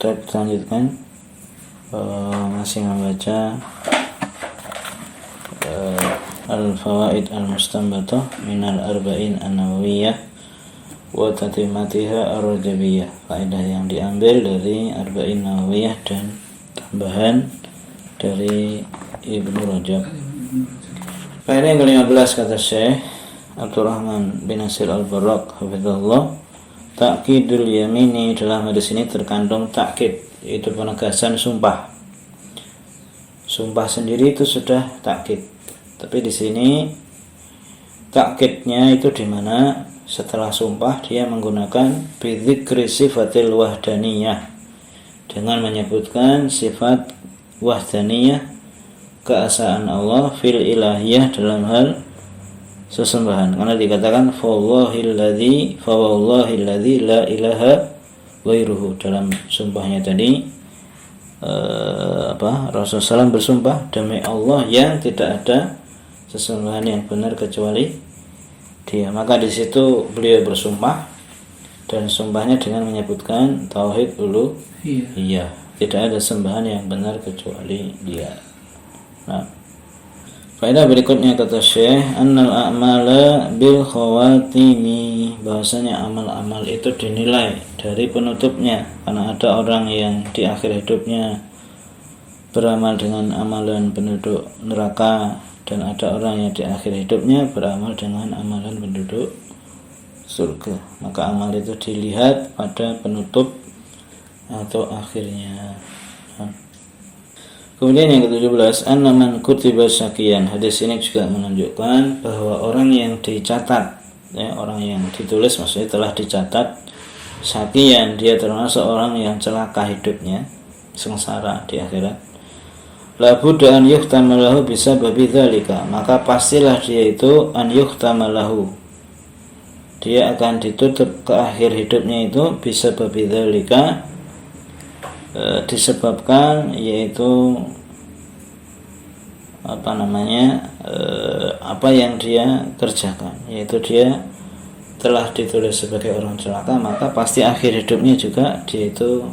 Kita lanjutkan, masih membaca Al-Fawaid Al-Mustanbatah Minal Arba'in An-Nawawiyah wa Tatimatiha Ar-Rajabiyah. Faedah yang diambil dari Arba'in Nawawiyah dan tambahan dari Ibnu Rajab. Faedah yang ke-15 kata Syekh Abdurrahman bin Nasir Al-Barraq hafizahullah, ta'kidul yamini, dalam hadis ini terkandung ta'kid, yaitu penegasan sumpah. Sumpah sendiri itu sudah ta'kid, tapi di sini ta'kidnya itu di mana setelah sumpah dia menggunakan bidzikri sifatil wahdaniyah, dengan menyebutkan sifat wahdaniyah, keesaan Allah, fil ilahiyah, dalam hal sesembahan. Karena dikatakan fawallahilladzi la ilaha ghairuhu, dalam sumpahnya tadi Rasulullah SAW bersumpah, demi Allah yang tidak ada sesembahan yang benar kecuali Dia. Maka di situ beliau bersumpah, dan sumpahnya dengan menyebutkan tauhid uluhiyah, tidak ada sembahan yang benar kecuali Dia. Nah, faedah berikutnya kata Syekh, annal a'mala bil khawatimi, bahwasanya amal-amal itu dinilai dari penutupnya. Karena ada orang yang di akhir hidupnya beramal dengan amalan penduduk neraka, dan ada orang yang di akhir hidupnya beramal dengan amalan penduduk surga. Maka amal itu dilihat pada penutup atau akhirnya. Kemudian yang ke-17, anna man kutiba syaqiyan. Hadis ini juga menunjukkan bahwa orang yang dicatat, orang yang ditulis maksudnya telah dicatat syaqiyan, dia termasuk orang yang celaka hidupnya, sengsara di akhirat. La budda an yuhtama lahu bisababi dzalika, maka pastilah dia itu an yuhtama lahu, dia akan ditutup ke akhir hidupnya itu bisababi dzalika, disebabkan yaitu apa yang dia kerjakan, yaitu dia telah ditulis sebagai orang celaka, maka pasti akhir hidupnya juga dia itu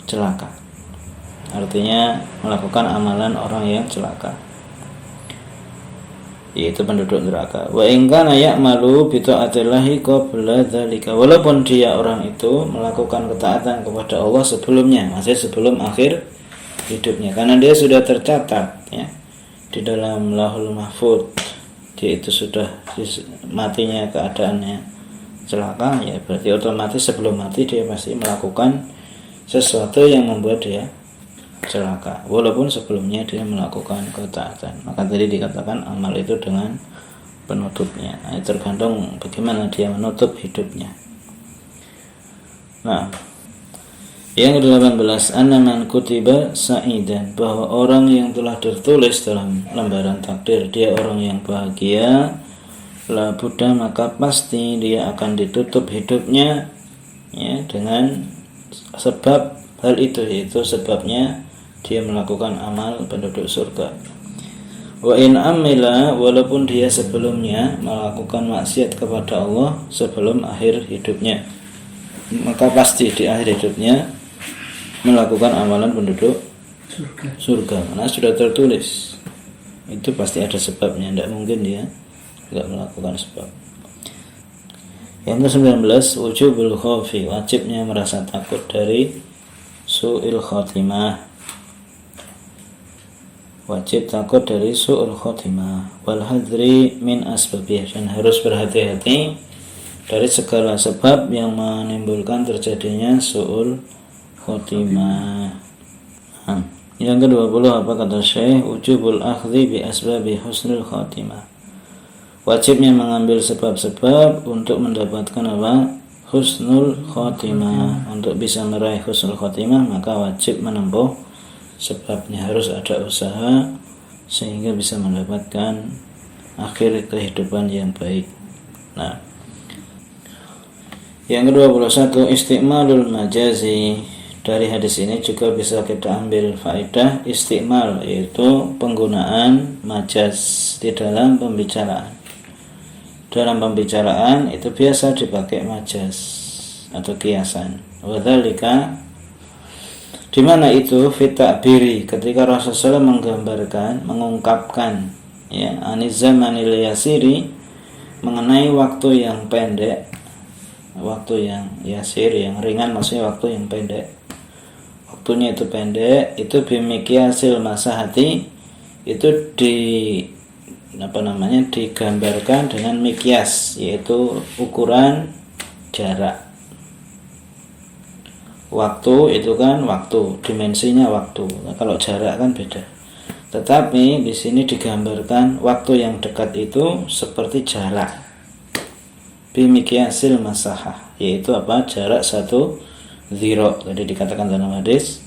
celaka, artinya melakukan amalan orang yang celaka, yaitu penduduk neraka. Wa in kana ya'malu bi ta'atillahi qabla dzalika, walaupun dia orang itu melakukan ketaatan kepada Allah sebelumnya, maksudnya sebelum akhir hidupnya, karena dia sudah tercatat ya di dalam Lauhul Mahfuz, dia itu sudah matinya keadaannya celaka, ya berarti otomatis sebelum mati dia pasti melakukan sesuatu yang membuat dia celaka, walaupun sebelumnya dia melakukan ketaatan. Maka tadi dikatakan amal itu dengan penutupnya. Nah, tergantung bagaimana dia menutup hidupnya. Nah, yang ke-18, anna man kutiba sa'idan, bahwa orang yang telah tertulis dalam lembaran takdir dia orang yang bahagia, la budda, maka pasti dia akan ditutup hidupnya ya dengan sebab hal itu, yaitu sebabnya dia melakukan amal penduduk surga. Wa in amila, walaupun dia sebelumnya melakukan maksiat kepada Allah sebelum akhir hidupnya, maka pasti di akhir hidupnya melakukan amalan penduduk surga, karena sudah tertulis. Itu pasti ada sebabnya, tidak mungkin dia tidak melakukan sebab. Yang ke-19, wujubul khaufi, wajibnya merasa takut dari su'il khatimah, wajib takut dari su'ul khotimah, wal hadri min asbabih, dan harus berhati-hati dari segala sebab yang menimbulkan terjadinya su'ul khotimah. Yang ke-20 apa kata Syekh, wujubul akhdhi bi asbabi husnul khotimah, wajibnya mengambil sebab-sebab untuk mendapatkan apa? Husnul khotimah. Untuk bisa meraih husnul khotimah maka wajib menempuh sebabnya, harus ada usaha sehingga bisa mendapatkan akhir kehidupan yang baik. Nah, yang ke-21, istiqmalul majazi. Dari hadis ini juga bisa kita ambil faedah istiqmal, yaitu penggunaan majaz di dalam pembicaraan. Dalam pembicaraan itu biasa dipakai majaz atau kiasan. Wadzalika, Di mana itu? Fit ta'biri, ketika Rasulullah menggambarkan, mengungkapkan ya aniz zamanil yasiri, mengenai waktu yang pendek, waktu yang yasir, yang ringan, maksudnya waktu yang pendek, waktunya itu pendek, itu bimikyasil masahati, itu digambarkan dengan mikyas, yaitu ukuran jarak. Waktu itu kan waktu, dimensinya waktu. Nah, kalau jarak kan beda. Tetapi di sini digambarkan waktu yang dekat itu seperti jarak. Bimikyasil masahah, yaitu apa? Jarak 1 dhira. Tadi dikatakan dalam hadis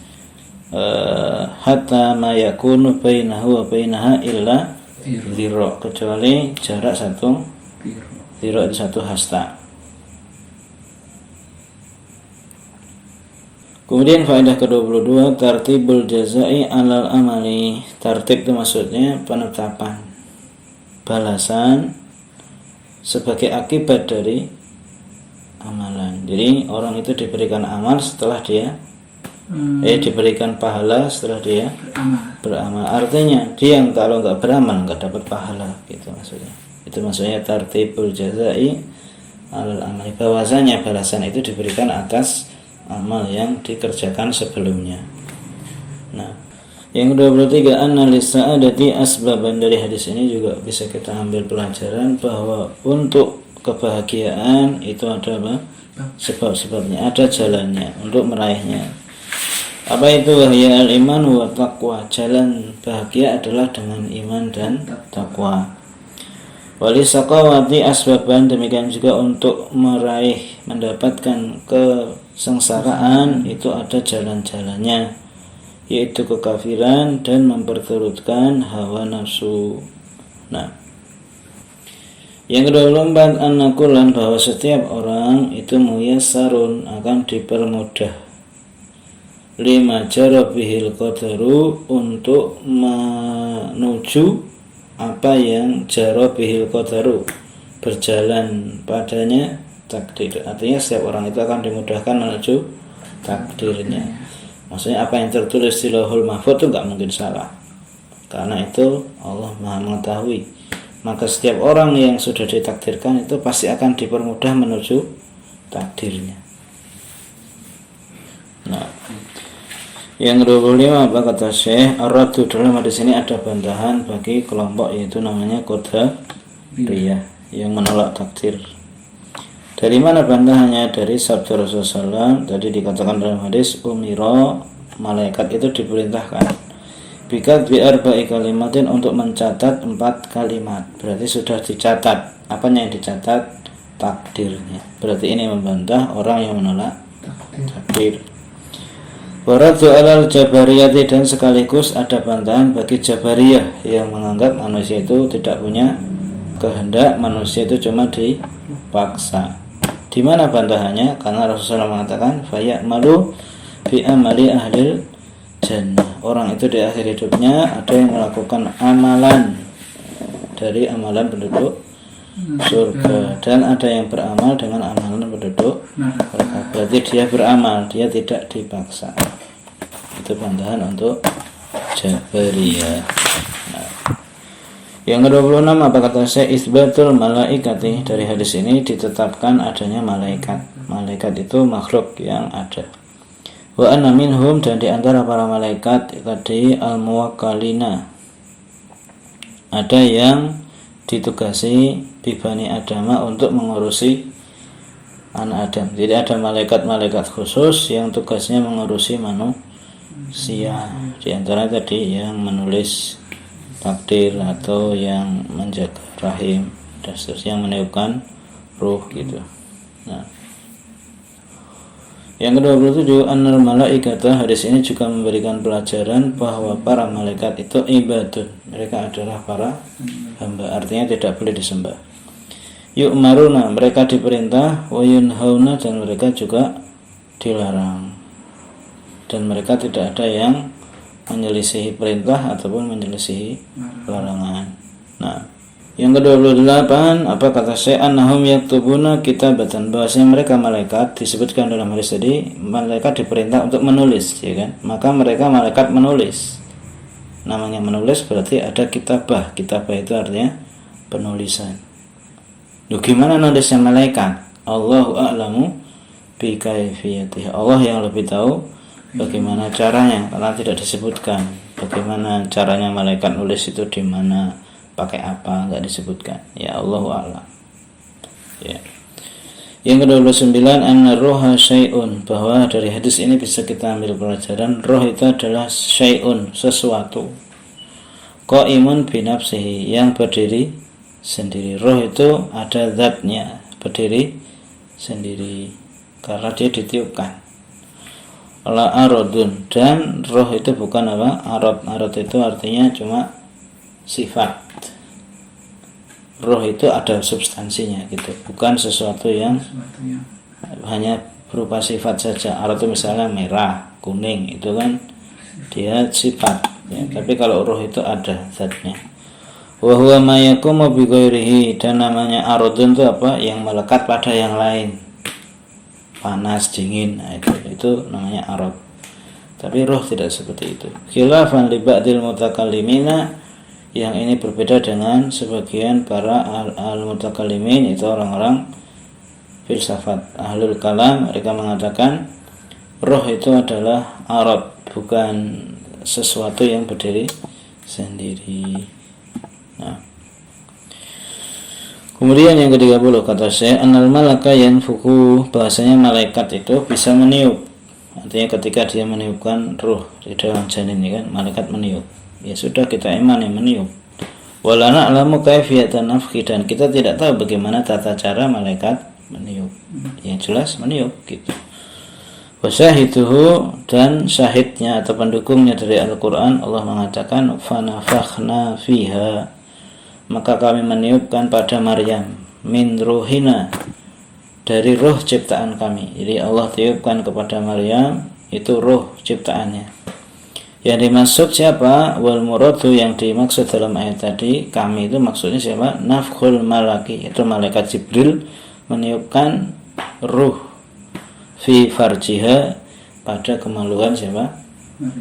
hatta ma yakunu bainahu wa bainaha illa dhira, kecuali jarak 1 dhira itu 1 hasta. Kemudian faedah ke-22, tartibul jazai alal amali. Tartib itu maksudnya penetapan balasan sebagai akibat dari amalan. Jadi orang itu diberikan amal setelah dia diberikan pahala setelah dia beramal. Artinya dia kalau nggak beramal nggak dapat pahala, gitu maksudnya. Itu maksudnya tartibul jazai alal amali, bahwasanya balasan itu diberikan atas amal yang dikerjakan sebelumnya. Nah, yang ke-23, anna lis-sa'adati asbaban. Dari hadis ini juga bisa kita ambil pelajaran bahwa untuk kebahagiaan itu ada apa? Sebab-sebabnya, ada jalannya untuk meraihnya. Apa itu? Wahya al-iman wa taqwa. Jalan bahagia adalah dengan iman dan takwa. Walisaqawati asbaban, demikian juga untuk meraih, mendapatkan kesengsaraan itu ada jalan-jalannya, yaitu kekafiran dan memperturutkan hawa nafsu. Nah, yang ke-24, annakulan, bahwa setiap orang itu muyassarun, akan dipermudah, lima jarabihil qadaru, untuk menuju apa yang jarabihil qadaru, berjalan padanya takdir. Artinya setiap orang itu akan dimudahkan menuju takdirnya. Maksudnya apa yang tertulis di Lauhul Mahfuz itu nggak mungkin salah, karena itu Allah Maha mengetahui. Maka setiap orang yang sudah ditakdirkan itu pasti akan dipermudah menuju takdirnya. Nah, yang ke-25, apa kata Syekh? Ar-raddu, dalam hadis ini ada bantahan bagi kelompok, yaitu namanya Qadariyah, yang menolak takdir. Dari mana bantahannya? Dari sabda Rasulullah SAW. Tadi dikatakan dalam hadis, umira, malaikat itu diperintahkan bikat bi'arba'i kalimatin, untuk mencatat 4 kalimat. Berarti sudah dicatat. Apanya yang dicatat? Takdirnya. Berarti ini membantah orang yang menolak takdir. Waraddu alal jabariyati, dan sekaligus ada bantahan bagi Jabariyah yang menganggap manusia itu tidak punya kehendak, manusia itu cuma dipaksa. Di mana bantahannya? Karena Rasulullah mengatakan fayamalu fi amali ahlil jannah. Orang itu di akhir hidupnya ada yang melakukan amalan dari amalan penduduk surga, dan ada yang beramal dengan amalan penduduk neraka. Berarti dia beramal, dia tidak dipaksa. Itu bantahan untuk Jabariyah. Nah, yang ke-26, apa kata saya? Isbatul malaikati. Dari hadis ini ditetapkan adanya malaikat. Malaikat itu makhluk yang ada. Wa anna minhum, dan di antara para malaikat tadi al-muwakkalina, ada yang ditugasi bibani Adama, untuk mengurusi anak Adam. Jadi ada malaikat-malaikat khusus yang tugasnya mengurusi manusia. Di antara tadi yang menulis takdir, atau yang menjaga rahim, dan seterusnya, yang meniupkan ruh, gitu. Nah, yang ke-27, annal malaikata. Hadis ini juga memberikan pelajaran bahwa para malaikat itu ibadun, mereka adalah para hamba, artinya tidak boleh disembah. Yu'maruna, mereka diperintah, wa yunhauna, dan mereka juga dilarang. Dan mereka tidak ada yang menyelisihi perintah ataupun menyelisihi larangan. Nah, Yang ke-28, apa kata Syekh, annahum yaktubuna kitabatan, bahwasanya mereka malaikat disebutkan dalam hadis tadi, malaikat diperintah untuk menulis, ya kan? Maka mereka malaikat menulis. Namanya menulis berarti ada kitabah. Kitabah itu artinya penulisan. Loh, gimana nulisnya malaikat? Allahu a'lamu bi kaifiyatihi. Allah yang lebih tahu bagaimana caranya, karena tidak disebutkan bagaimana caranya malaikat nulis itu di mana, pakai apa, enggak disebutkan. Ya Allahu a'lam. Ya. Yang ke-29, anna roha syai'un, bahwa dari hadis ini bisa kita ambil pelajaran roh itu adalah syai'un, sesuatu. Qaimun binafsihi, yang berdiri sendiri. Roh itu ada zatnya, berdiri sendiri karena dia ditiupkan. La aradun, dan roh itu bukan apa? Arad itu artinya cuma sifat. Roh itu ada substansinya gitu, bukan sesuatu yang hanya berupa sifat saja. Arad itu misalnya merah, kuning, itu kan dia sifat ya. Tapi kalau roh itu ada zatnya. Wa huwa ma yaqumu bi ghairihi, dan namanya aradun itu apa? Yang melekat pada yang lain. Panas, dingin, nah itu namanya arad. Tapi roh tidak seperti itu. Khilafan li ba'dil mutakallimina, yang ini berbeda dengan sebagian para al-mutakallimin, itu orang-orang filsafat, ahlul kalam. Mereka mengatakan roh itu adalah arad, bukan sesuatu yang berdiri sendiri. Nah, kemudian yang ke-30 kata Syekh, annal malaka yanfuku, bahasanya malaikat itu bisa meniup. Artinya ketika dia meniupkan ruh di dalam janin ini kan, malaikat meniup. Ya sudah, kita imani meniup. Wala na'lamu kaifiyatan nafkhi, dan kita tidak tahu bagaimana tata cara malaikat meniup. Yang jelas meniup gitu. Wa syahiduhu, dan syahidnya atau pendukungnya dari Al-Qur'an, Allah mengatakan fanafakhna fiha, maka kami meniupkan pada Maryam min ruhina, dari roh ciptaan kami. Jadi Allah tiupkan kepada Maryam itu roh ciptaannya. Yang dimaksud siapa? Wal muradu, yang dimaksud dalam ayat tadi kami itu maksudnya siapa? Nafkhul malaki, itu malaikat Jibril meniupkan ruh fi farjiha, pada kemaluan siapa?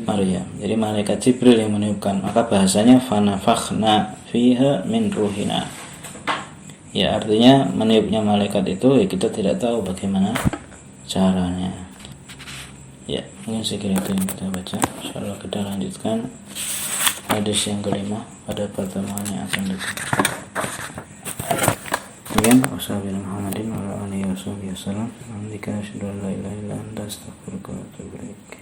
Maryam. Jadi malaikat Jibril yang meniupkan, maka bahasanya fanafakhna fiha min ruhina. Ya, artinya meniupnya malaikat itu ya kita tidak tahu bagaimana caranya. Ya, mungkin sekiranya itu yang kita baca. Insyaallah kita lanjutkan hadis yang kelima pada pertemuan yang akan datang. Kemudian wassalamualaikum warahmatullahi wabarakatuh. Wa la ilaha illa anta astaghfiruka wa atubu ilaik.